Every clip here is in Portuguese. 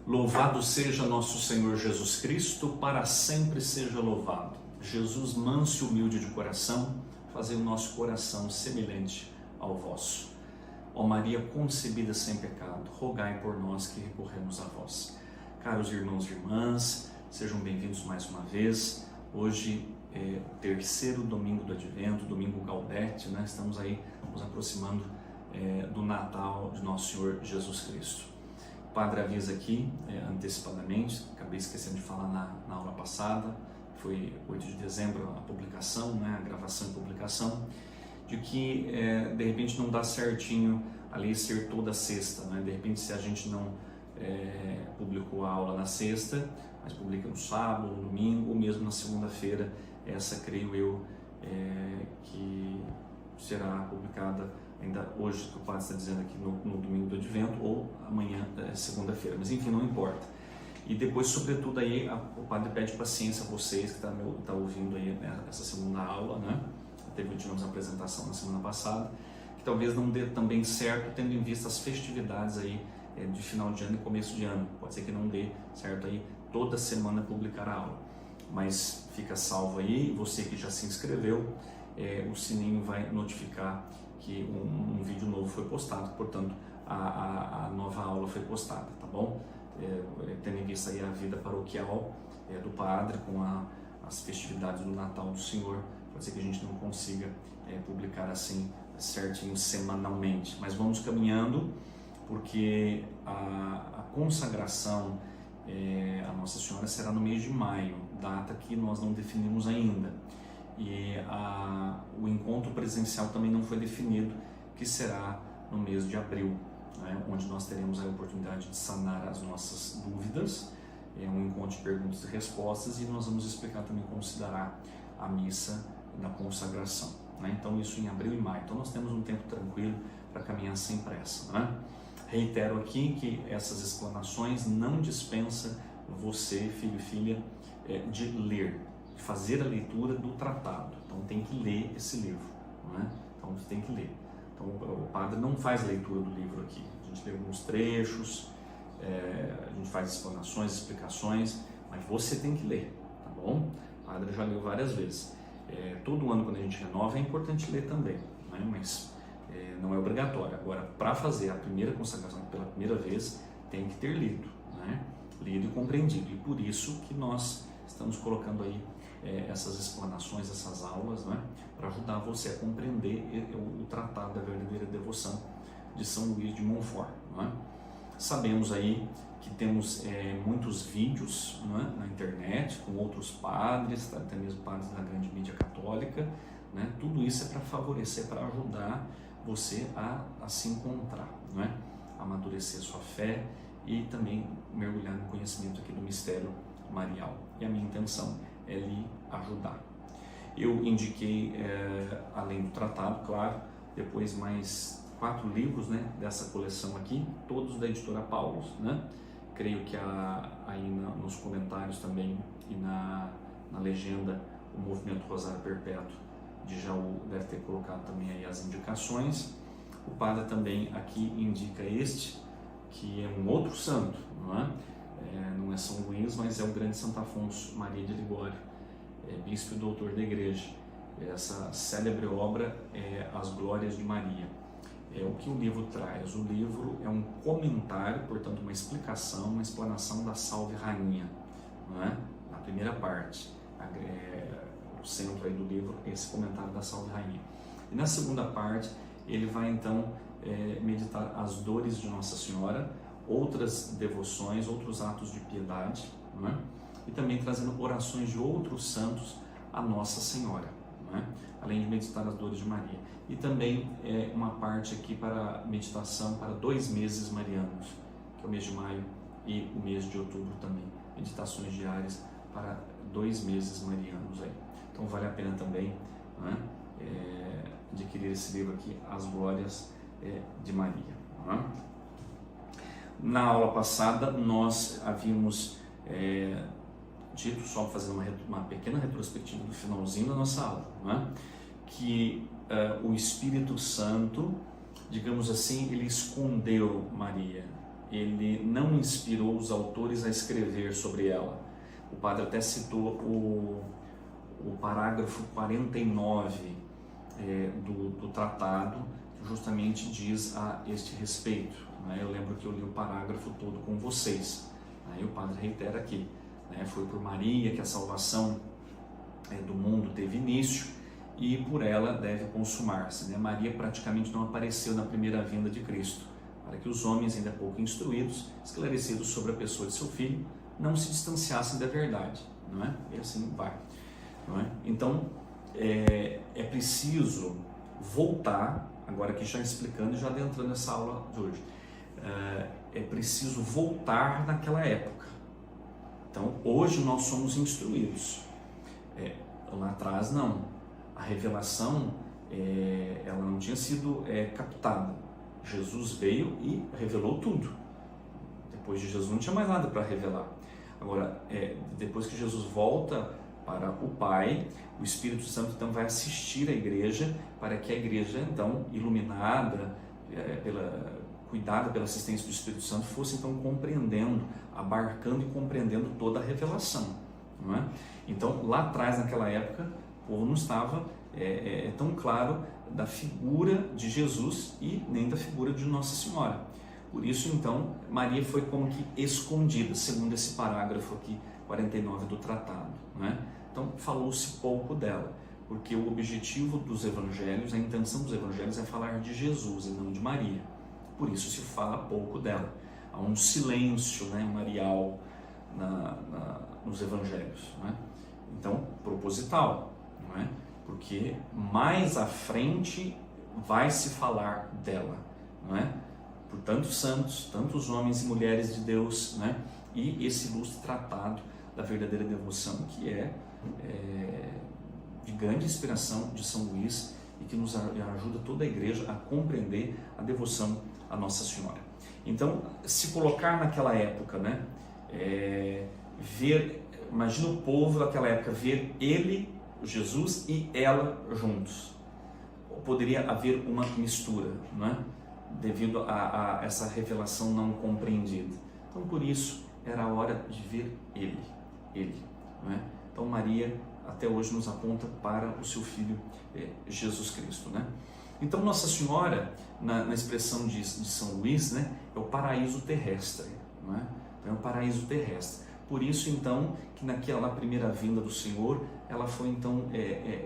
Louvado seja nosso Senhor Jesus Cristo, para sempre seja louvado. Jesus manso e humilde de coração, fazei o nosso coração semelhante ao vosso. Ó Maria concebida sem pecado, rogai por nós que recorremos a vós. Caros irmãos e irmãs, sejam bem-vindos mais uma vez. Hoje é o terceiro domingo do Advento, domingo Gaudete, né? Estamos aí nos aproximando do Natal de nosso Senhor Jesus Cristo. O Padre avisa aqui antecipadamente, acabei esquecendo de falar na aula passada, foi 8 de dezembro a publicação, né? A gravação e publicação, de que de repente não dá certinho ali ser toda sexta, né? De repente, se a gente não publicou a aula na sexta, mas publica no sábado, no domingo, ou mesmo na segunda-feira, essa creio eu que será publicada ainda hoje, que o Padre está dizendo aqui no domingo do Advento, ou amanhã, segunda-feira, mas enfim, não importa. E depois, sobretudo, aí o Padre pede paciência a vocês que tá ouvindo aí, né, essa segunda aula, né? Tivemos a apresentação na semana passada, que talvez não dê também certo, tendo em vista as festividades aí de final de ano e começo de ano. Pode ser que não dê certo aí toda semana publicar a aula, mas fica salvo aí. Você que já se inscreveu, o sininho vai notificar que um vídeo novo foi postado, portanto a nova aula foi postada, tá bom? Tendo em vista aí a vida paroquial do Padre com as festividades do Natal do Senhor, pode ser que a gente não consiga publicar assim certinho semanalmente, mas vamos caminhando, porque a consagração a Nossa Senhora será no mês de maio, data que nós não definimos ainda, e o encontro presencial também não foi definido, que será no mês de abril, né, onde nós teremos a oportunidade de sanar as nossas dúvidas, um encontro de perguntas e respostas, e nós vamos explicar também como se dará a missa da consagração, né? Então isso em abril e maio, então nós temos um tempo tranquilo para caminhar sem pressa, né? Reitero aqui que essas explanações não dispensa você, filho e filha, de ler, de fazer a leitura do tratado. Então tem que ler esse livro, né? Então você tem que ler. Então o Padre não faz leitura do livro aqui, a gente lê alguns trechos, a gente faz explanações, explicações, mas você tem que ler, tá bom? O Padre já leu várias vezes. Todo ano, quando a gente renova, é importante ler também, né? Mas não é obrigatório. Agora, para fazer a primeira consagração pela primeira vez, tem que ter lido, né? Lido e compreendido, e por isso que nós estamos colocando aí essas explanações, essas aulas, né? Para ajudar você a compreender o Tratado da Verdadeira Devoção de São Luís de Montfort, né? Sabemos aí que temos muitos vídeos, né, na internet com outros padres, até mesmo padres da grande mídia católica, né? Tudo isso é para favorecer, para ajudar você a se encontrar, né? A amadurecer sua fé e também mergulhar no conhecimento aqui do mistério marial. E a minha intenção é lhe ajudar. Eu indiquei, além do tratado, claro, depois mais 4 livros, né, dessa coleção aqui, todos da editora Paulus, né? Creio que aí nos comentários também e na legenda, o Movimento Rosário Perpétuo de Jaú deve ter colocado também aí as indicações. O Padre também aqui indica este, que é um outro santo, não é? Não é São Luís, mas é o grande Santo Afonso Maria de Ligório, bispo e doutor da Igreja. Essa célebre obra é As Glórias de Maria. O que o livro traz? O livro é um comentário, portanto uma explicação, uma explanação da Salve Rainha, não é? Na primeira parte, o centro aí do livro é esse comentário da Salve Rainha. E na segunda parte, ele vai então meditar as dores de Nossa Senhora, outras devoções, outros atos de piedade, não é? E também trazendo orações de outros santos a Nossa Senhora, não é? Além de meditar as dores de Maria. E também uma parte aqui para meditação para 2 meses marianos, que é o mês de maio e o mês de outubro também. Meditações diárias para 2 meses marianos aí. Então vale a pena também, né, adquirir esse livro aqui, As Glórias de Maria. Né? Na aula passada nós havíamos dito, só fazendo uma pequena retrospectiva do finalzinho da nossa aula, né, que o Espírito Santo, digamos assim, ele escondeu Maria, ele não inspirou os autores a escrever sobre ela. O padre até citou o parágrafo 49 do tratado, que justamente diz a este respeito. Né? Eu lembro que eu li o parágrafo todo com vocês, né? E o padre reitera aqui, né? Foi por Maria que a salvação do mundo teve início e por ela deve consumar-se. Né? Maria praticamente não apareceu na primeira vinda de Cristo, para que os homens ainda pouco instruídos, esclarecidos sobre a pessoa de seu filho, não se distanciassem da verdade, não é? E assim vai, não é? Então, é preciso voltar, agora aqui já explicando e já adentrando nessa aula de hoje, é preciso voltar naquela época. Então, hoje nós somos instruídos, lá atrás não, a revelação ela não tinha sido captada. Jesus veio e revelou tudo. Depois de Jesus não tinha mais nada para revelar. Agora, depois que Jesus volta para o Pai, o Espírito Santo então vai assistir a igreja, para que a igreja então, iluminada, cuidada pela assistência do Espírito Santo, fosse então compreendendo, abarcando e compreendendo toda a revelação, não é? Então, lá atrás, naquela época, o povo não estava tão claro da figura de Jesus e nem da figura de Nossa Senhora. Por isso, então, Maria foi como que escondida, segundo esse parágrafo aqui, 49 do tratado, né? Então, falou-se pouco dela, porque o objetivo dos evangelhos, a intenção dos evangelhos é falar de Jesus e não de Maria. Por isso se fala pouco dela. Há um silêncio, né, marial nos evangelhos, né? Então, proposital, não é? Porque mais à frente vai se falar dela, não é? Por tantos santos, tantos homens e mulheres de Deus, né? E esse ilustre tratado da verdadeira devoção, que de grande inspiração de São Luís e que nos ajuda toda a igreja a compreender a devoção a Nossa Senhora. Então, se colocar naquela época, né? Imagina o povo daquela época ver ele, Jesus e ela juntos. Poderia haver uma mistura, não é? Devido a essa revelação não compreendida. Então, por isso, era a hora de ver ele, não é? Então, Maria até hoje nos aponta para o seu filho Jesus Cristo, né? Então, Nossa Senhora, na expressão de São Luís, né, é o paraíso terrestre, não é? Então, é o paraíso terrestre. Por isso, então, que naquela primeira vinda do Senhor, ela foi, então,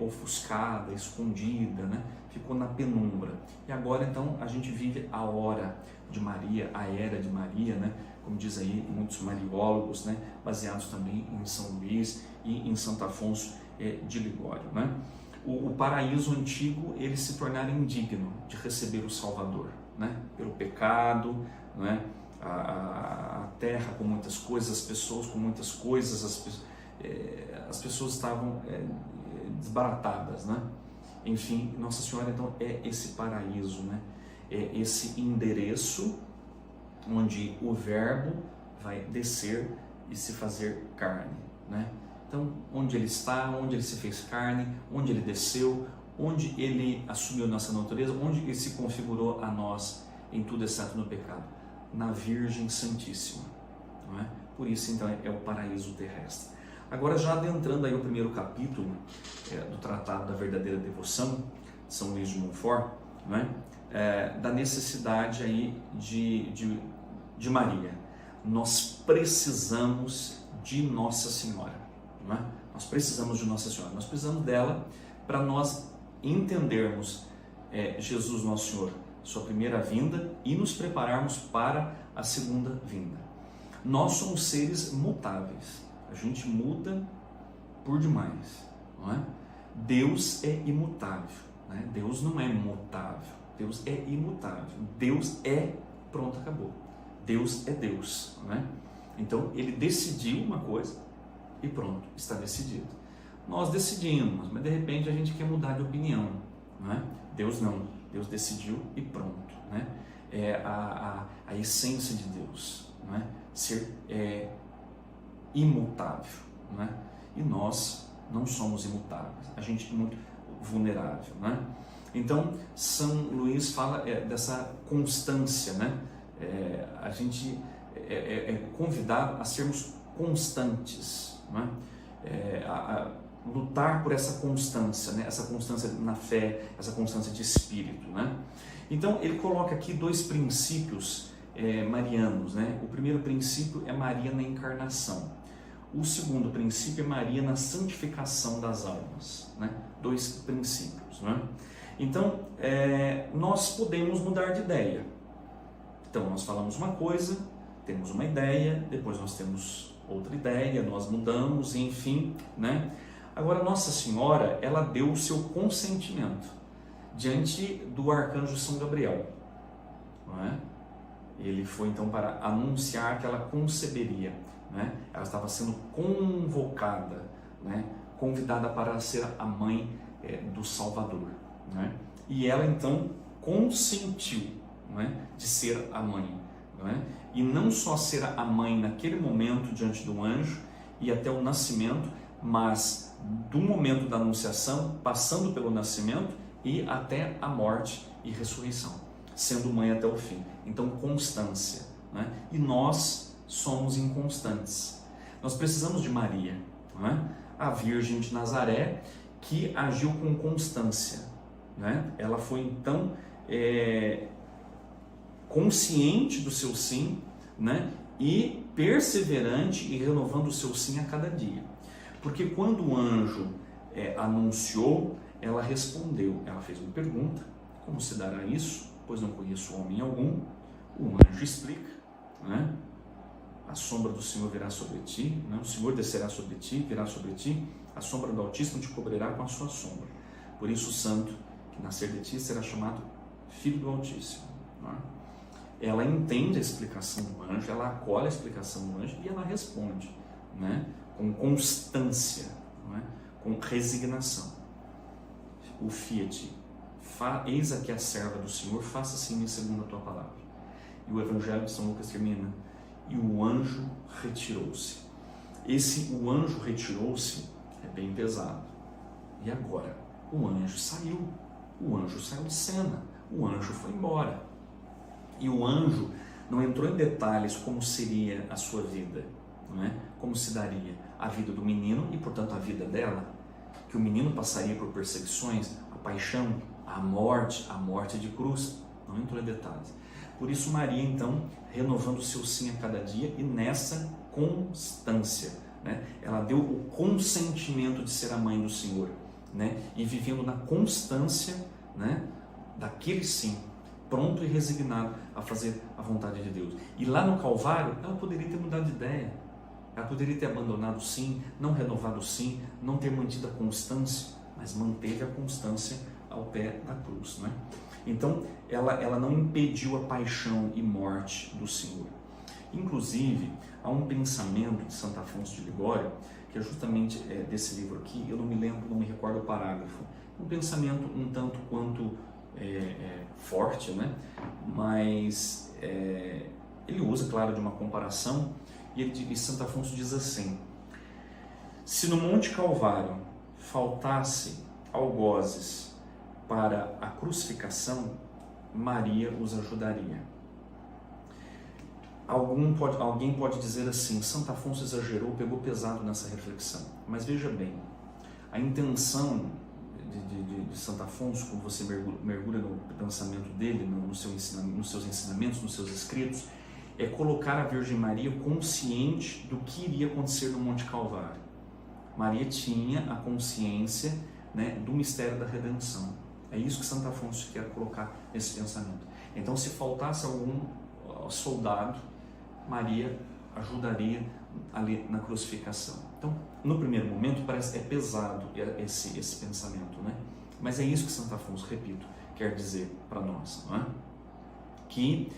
ofuscada, escondida, né? Ficou na penumbra. E agora, então, a gente vive a hora de Maria, a era de Maria, né? Como diz aí muitos mariólogos, né? Baseados também em São Luís e em Santo Afonso de Ligório, né? O paraíso antigo, ele se tornara indigno de receber o Salvador, né? Pelo pecado, não é? A terra com muitas coisas, as pessoas com muitas coisas, as pessoas estavam desbaratadas, né? Enfim, Nossa Senhora então é esse paraíso, né? É esse endereço onde o Verbo vai descer e se fazer carne, né? Então, onde ele está, onde ele se fez carne, onde ele desceu, onde ele assumiu nossa natureza, onde ele se configurou a nós em tudo exceto no pecado, na Virgem Santíssima, não é? Por isso, então, é o paraíso terrestre. Agora, já adentrando aí o primeiro capítulo do Tratado da Verdadeira Devoção, de São Luís de Montfort, não é? Da necessidade aí de Maria. Nós precisamos de Nossa Senhora, não é? Nós precisamos de Nossa Senhora, nós precisamos dela para nós entendermos Jesus Nosso Senhor, sua primeira vinda e nos prepararmos para a segunda vinda. Nós somos seres mutáveis, a gente muda por demais, não é? Deus é imutável, né? Deus não é mutável, Deus é imutável, Deus é, pronto, acabou. Deus é Deus, não é? Então, ele decidiu uma coisa e pronto, está decidido. Nós decidimos, mas de repente a gente quer mudar de opinião, não é? Deus não, Deus decidiu e pronto, né? É a essência de Deus, não é? Ser imutável, não é? E nós não somos imutáveis, a gente é muito vulnerável, né? Então, São Luís fala dessa constância, né? a gente é convidado a sermos constantes, não é? A lutar por essa constância, né? Essa constância na fé, essa constância de espírito, né? Então ele coloca aqui dois princípios marianos, né? O primeiro princípio é Maria na encarnação. O segundo princípio é Maria na santificação das almas, né? Dois princípios, né? Então nós podemos mudar de ideia. Então nós falamos uma coisa, temos uma ideia, depois nós temos outra ideia, nós mudamos, enfim, né? Agora Nossa Senhora, ela deu o seu consentimento diante do arcanjo São Gabriel, não é? Ele foi então para anunciar que ela conceberia, né? Ela estava sendo convocada, né? Convidada para ser a mãe do Salvador, né? E ela então consentiu, não é? De ser a mãe, não é? E não só ser a mãe naquele momento diante do anjo e até o nascimento, mas do momento da anunciação, passando pelo nascimento e até a morte e ressurreição, sendo mãe até o fim. Então, constância, né? E nós somos inconstantes. Nós precisamos de Maria, não é? A Virgem de Nazaré, que agiu com constância, né? Ela foi então consciente do seu sim, né? E perseverante e renovando o seu sim a cada dia. Porque quando o anjo anunciou, ela respondeu. Ela fez uma pergunta: como se dará isso? Pois não conheço homem algum. O anjo explica, né? A sombra do Senhor virá sobre ti, né? O Senhor descerá sobre ti, virá sobre ti. A sombra do Altíssimo te cobrirá com a sua sombra. Por isso o santo que nascer de ti será chamado Filho do Altíssimo, né? Ela entende a explicação do anjo, ela acolhe a explicação do anjo e ela responde, né? Com constância, não é? Com resignação. O fiat, eis aqui a serva do Senhor, faça-se em mim segundo a tua palavra. E o Evangelho de São Lucas termina: e o anjo retirou-se. O anjo retirou-se é bem pesado. E agora? O anjo saiu de cena, o anjo foi embora. E o anjo não entrou em detalhes como seria a sua vida, não é? Como se daria a vida do menino e, portanto, a vida dela, que o menino passaria por perseguições, a paixão, a morte de cruz. Não entrou em detalhes. Por isso Maria, então, renovando o seu sim a cada dia e nessa constância, né? Ela deu o consentimento de ser a mãe do Senhor, né? E vivendo na constância, né? Daquele sim, pronto e resignado a fazer a vontade de Deus. E lá no Calvário, ela poderia ter mudado de ideia. Ela poderia ter abandonado o sim, não renovado o sim, não ter mantido a constância, mas manteve a constância ao pé da cruz, né? Então, ela não impediu a paixão e morte do Senhor. Inclusive, há um pensamento de Santo Afonso de Ligório, que é justamente desse livro aqui, eu não me recordo o parágrafo, um pensamento um tanto quanto forte, né? Mas ele usa, claro, de uma comparação, e Santo Afonso diz assim: se no Monte Calvário faltasse algozes para a crucificação, Maria os ajudaria. Alguém pode dizer assim: Santo Afonso exagerou, pegou pesado nessa reflexão. Mas veja bem, a intenção de Santo Afonso, quando você mergulha no pensamento dele, nos seus ensinamentos, nos seus escritos, é colocar a Virgem Maria consciente do que iria acontecer no Monte Calvário. Maria tinha a consciência, né, do mistério da redenção. É isso que Santo Afonso quer colocar nesse pensamento. Então, se faltasse algum soldado, Maria ajudaria ali na crucificação. Então, no primeiro momento, parece pesado esse pensamento, né? Mas é isso que Santo Afonso, repito, quer dizer para nós, não é? Que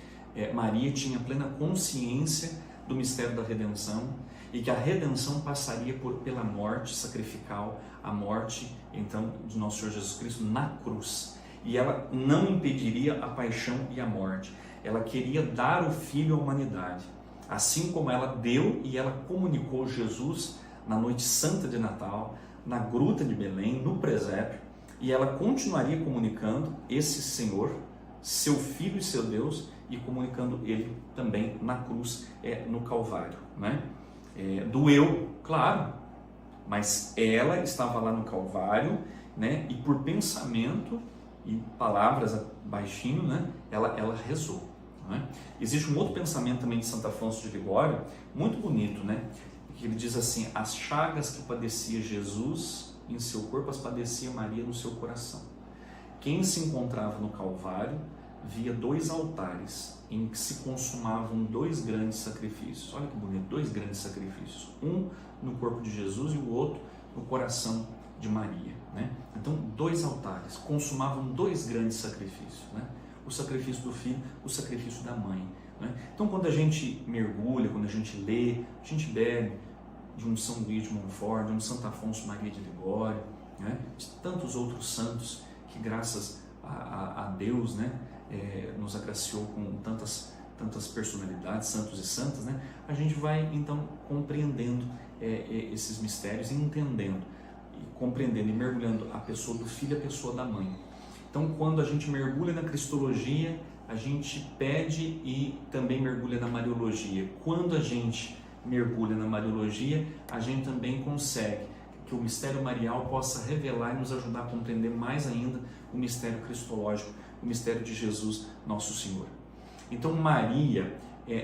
Maria tinha plena consciência do mistério da redenção e que a redenção passaria pela morte sacrificial, a morte, então, de nosso Senhor Jesus Cristo na cruz. E ela não impediria a paixão e a morte. Ela queria dar o Filho à humanidade. Assim como ela deu e ela comunicou Jesus na noite santa de Natal, na gruta de Belém, no presépio, e ela continuaria comunicando esse Senhor, seu Filho e seu Deus, e comunicando ele também na cruz, no Calvário, né? Doeu, claro, mas ela estava lá no Calvário, né? E por pensamento e palavras baixinho, né? Ela rezou, né? Existe um outro pensamento também de Santo Afonso de Ligório, muito bonito, né? Que ele diz assim: as chagas que padecia Jesus em seu corpo, as padecia Maria no seu coração. Quem se encontrava no Calvário via 2 altares em que se consumavam 2 grandes sacrifícios. Olha que bonito, 2 grandes sacrifícios. Um no corpo de Jesus e o outro no coração de Maria, né? Então, 2 altares consumavam 2 grandes sacrifícios, né? O sacrifício do filho, o sacrifício da mãe, né? Então, quando a gente mergulha, quando a gente lê, a gente bebe de um São Luís de Montfort, de um Santo Afonso Maria de Ligório, né? De tantos outros santos que, graças a Deus, né, nos agraciou com tantas personalidades, santos e santas, né? A gente vai então compreendendo esses mistérios e entendendo, e compreendendo e mergulhando a pessoa do filho e a pessoa da mãe. Então, quando a gente mergulha na cristologia, a gente pede e também mergulha na mariologia. Quando a gente mergulha na mariologia, a gente também consegue que o mistério marial possa revelar e nos ajudar a compreender mais ainda o mistério cristológico, o mistério de Jesus, nosso Senhor. Então, Maria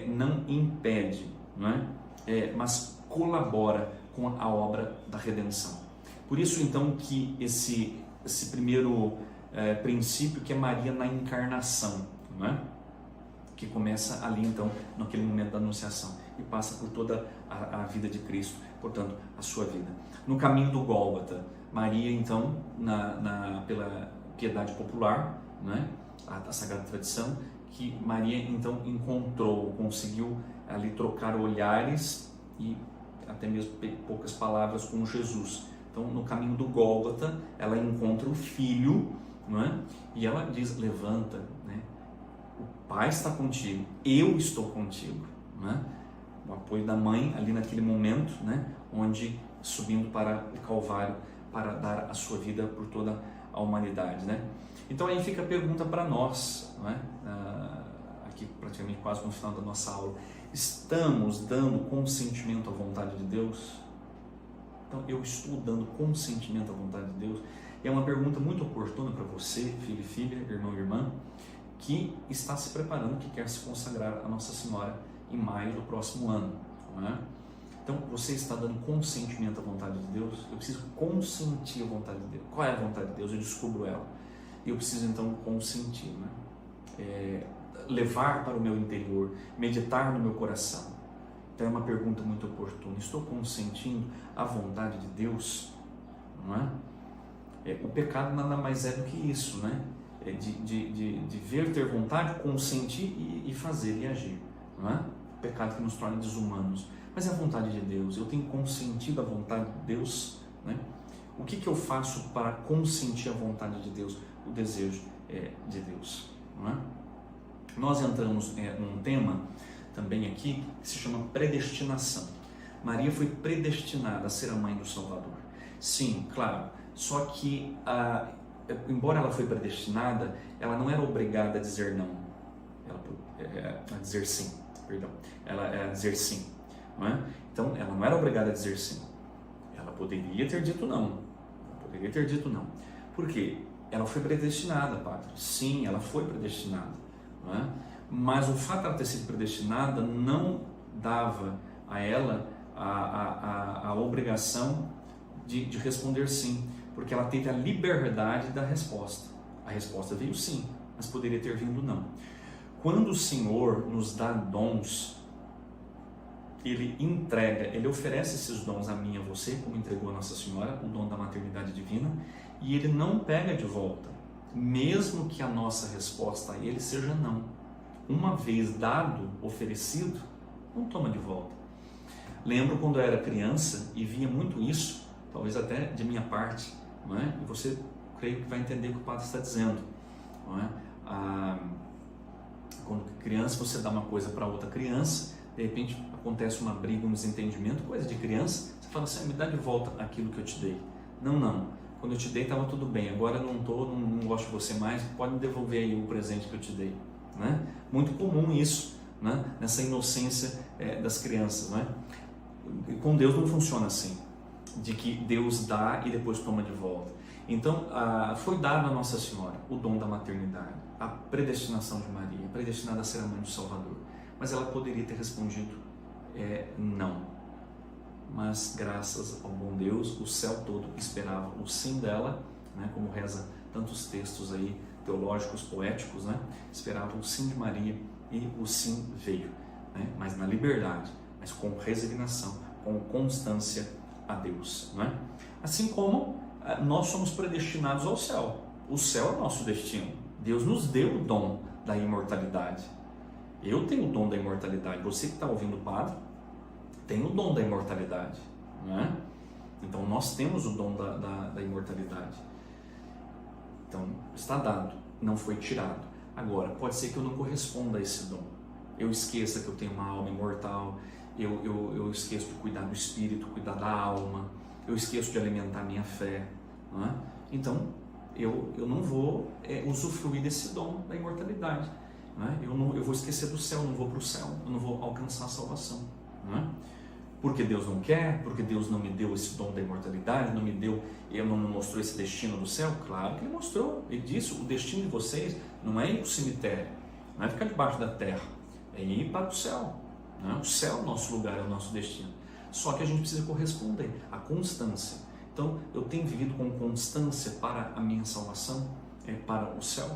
não impede, não é? Mas colabora com a obra da redenção. Por isso, então, que esse primeiro princípio, que é Maria na encarnação, não é? Que começa ali, então, naquele momento da anunciação e passa por toda a vida de Cristo, portanto, a sua vida. No caminho do Gólgota, Maria, então, pela piedade popular, né, a Sagrada Tradição, que Maria, então, conseguiu ali trocar olhares e até mesmo poucas palavras com Jesus. Então, no caminho do Gólgota, ela encontra o filho, não é? E ela diz: levanta, né? O Pai está contigo, eu estou contigo, né? O apoio da mãe ali naquele momento, né? Onde subindo para o Calvário para dar a sua vida por toda a humanidade, né? Então aí fica a pergunta para nós, não é? Aqui praticamente quase no final da nossa aula: estamos dando consentimento à vontade de Deus? Então, eu estou dando consentimento à vontade de Deus? É uma pergunta muito oportuna para você, filho e filha, irmão e irmã, que está se preparando, que quer se consagrar a Nossa Senhora em maio do próximo ano, não é? Então, você está dando consentimento à vontade de Deus? Eu preciso consentir a vontade de Deus. Qual é a vontade de Deus? Eu descubro ela. Eu preciso, então, consentir, né? Levar para o meu interior, meditar no meu coração. Então, é uma pergunta muito oportuna. Estou consentindo a vontade de Deus? Não é? O pecado nada mais é do que isso, né? De ver, ter vontade, consentir e fazer e agir, não é? O pecado que nos torna desumanos. Mas é a vontade de Deus. Eu tenho consentido a vontade de Deus, né? O que eu faço para consentir a vontade de Deus? O desejo de Deus, não é? Nós entramos num tema também aqui que se chama predestinação. Maria foi predestinada a ser a mãe do Salvador. Sim, claro. Só que, embora ela foi predestinada, ela não era obrigada a dizer não. A dizer sim, perdão. Ela a dizer sim. Não é? Então, ela não era obrigada a dizer sim. Ela poderia ter dito não. Por quê? Ela foi predestinada, padre. Sim, ela foi predestinada. Não é? Mas o fato de ela ter sido predestinada não dava a ela a obrigação de responder sim, porque ela teve a liberdade da resposta. A resposta veio sim, mas poderia ter vindo não. Quando o Senhor nos dá dons, Ele entrega, Ele oferece esses dons a mim e a você, como entregou a Nossa Senhora, o dom da maternidade divina, e Ele não pega de volta, mesmo que a nossa resposta a Ele seja não. Uma vez dado, oferecido, não toma de volta. Lembro quando eu era criança e via muito isso, talvez até de minha parte, não é? E você, creio que vai entender o que o padre está dizendo, não é? Quando criança você dá uma coisa para outra criança, de repente acontece uma briga, um desentendimento, coisa de criança, você fala assim: me dá de volta aquilo que eu te dei. Não, quando eu te dei estava tudo bem, agora eu não gosto de você mais, pode me devolver aí o presente que eu te dei. né? Muito comum isso, né? Nessa inocência das crianças, né? Com Deus não funciona assim, de que Deus dá e depois toma de volta. Então, foi dado a Nossa Senhora o dom da maternidade, a predestinação de Maria, predestinada a ser a mãe do Salvador. Mas ela poderia ter respondido não. Mas graças ao bom Deus, o céu todo esperava o sim dela, né? Como reza tantos textos aí teológicos, poéticos, né? Esperava o sim de Maria e o sim veio, né? Mas na liberdade, mas com resignação, com constância a Deus, né? Assim como nós somos predestinados ao céu. O céu é o nosso destino. Deus nos deu o dom da imortalidade. Eu tenho o dom da imortalidade. Você que está ouvindo o Padre tem o dom da imortalidade, né? Então nós temos o dom da imortalidade. Então está dado, não foi tirado. Agora, pode ser que eu não corresponda a esse dom. Eu esqueça que eu tenho uma alma imortal, eu esqueço de cuidar do espírito, cuidar da alma, eu esqueço de alimentar minha fé, não é? Então eu não vou usufruir desse dom da imortalidade, não é? Eu vou esquecer do céu, não vou para o céu, eu não vou alcançar a salvação, não é? Porque Deus não quer, porque Deus não me deu esse dom da imortalidade, não me mostrou esse destino do céu. Claro que Ele mostrou. Ele disse: o destino de vocês não é ir para o cemitério, não é ficar debaixo da terra, é ir para o céu, não é? O céu é o nosso lugar, é o nosso destino. Só que a gente precisa corresponder, a constância. Então eu tenho vivido com constância para a minha salvação, para o céu,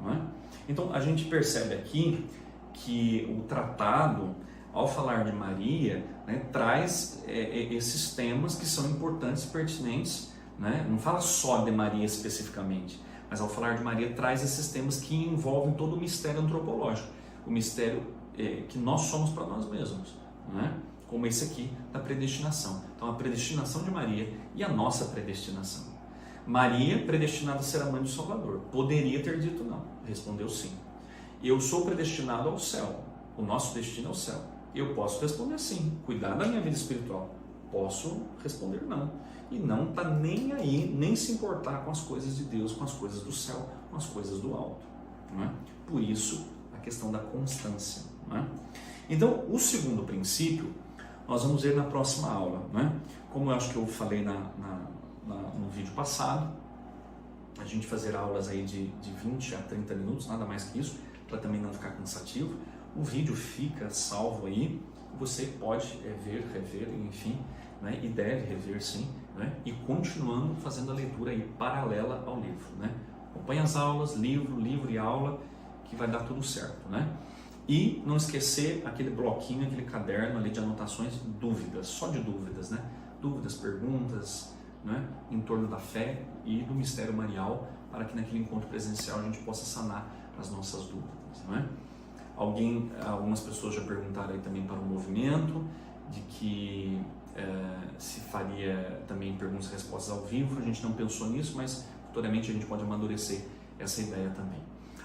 não é? Então a gente percebe aqui que o tratado, ao falar de Maria, né, traz esses temas que são importantes e pertinentes, né? Não fala só de Maria especificamente, mas ao falar de Maria traz esses temas que envolvem todo o mistério antropológico, o mistério que nós somos para nós mesmos, né? Como esse aqui da predestinação. Então a predestinação de Maria e a nossa predestinação. Maria, predestinada a ser a mãe do Salvador, poderia ter dito não, respondeu sim. Eu sou predestinado ao céu, o nosso destino é o céu. Eu posso responder sim, cuidar da minha vida espiritual. Posso responder não. E não está nem aí, nem se importar com as coisas de Deus, com as coisas do céu, com as coisas do alto, não é? Por isso, a questão da constância, não é? Então, o segundo princípio, nós vamos ver na próxima aula, não é? Como eu acho que eu falei no vídeo passado, a gente fazer aulas aí de 20 a 30 minutos, nada mais que isso, para também não ficar cansativo. O vídeo fica salvo aí, você pode ver, rever, enfim, né? E deve rever sim, né? E continuando fazendo a leitura aí paralela ao livro, né? Acompanhe as aulas, livro e aula, que vai dar tudo certo, né? E não esquecer aquele bloquinho, aquele caderno ali de anotações, dúvidas, só de dúvidas, né? Dúvidas, perguntas, né? Em torno da fé e do mistério marial, para que naquele encontro presencial a gente possa sanar as nossas dúvidas, não é? Algumas pessoas já perguntaram aí também para o movimento, de que se faria também perguntas e respostas ao vivo. A gente não pensou nisso, mas futuramente a gente pode amadurecer essa ideia também.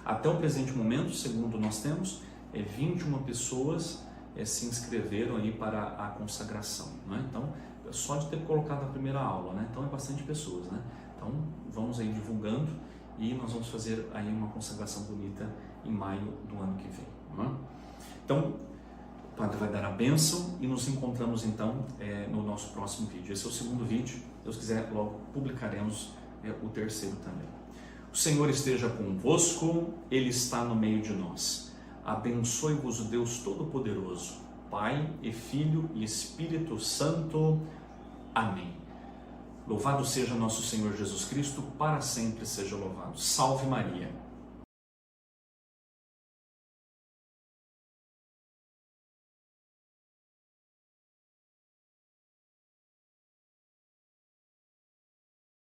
Até o presente momento, segundo nós temos, 21 pessoas se inscreveram aí para a consagração, né? Então, só de ter colocado a primeira aula, né? Então é bastante pessoas, né? Então vamos aí divulgando e nós vamos fazer aí uma consagração bonita em maio do ano que vem, né? Então o Padre vai dar a bênção e nos encontramos então no nosso próximo vídeo. Esse é o segundo vídeo, se Deus quiser logo publicaremos o terceiro também. O Senhor esteja convosco, Ele está no meio de nós. Abençoe-vos o Deus Todo-Poderoso, Pai e Filho e Espírito Santo. Amém. Louvado seja nosso Senhor Jesus Cristo, para sempre seja louvado. Salve Maria.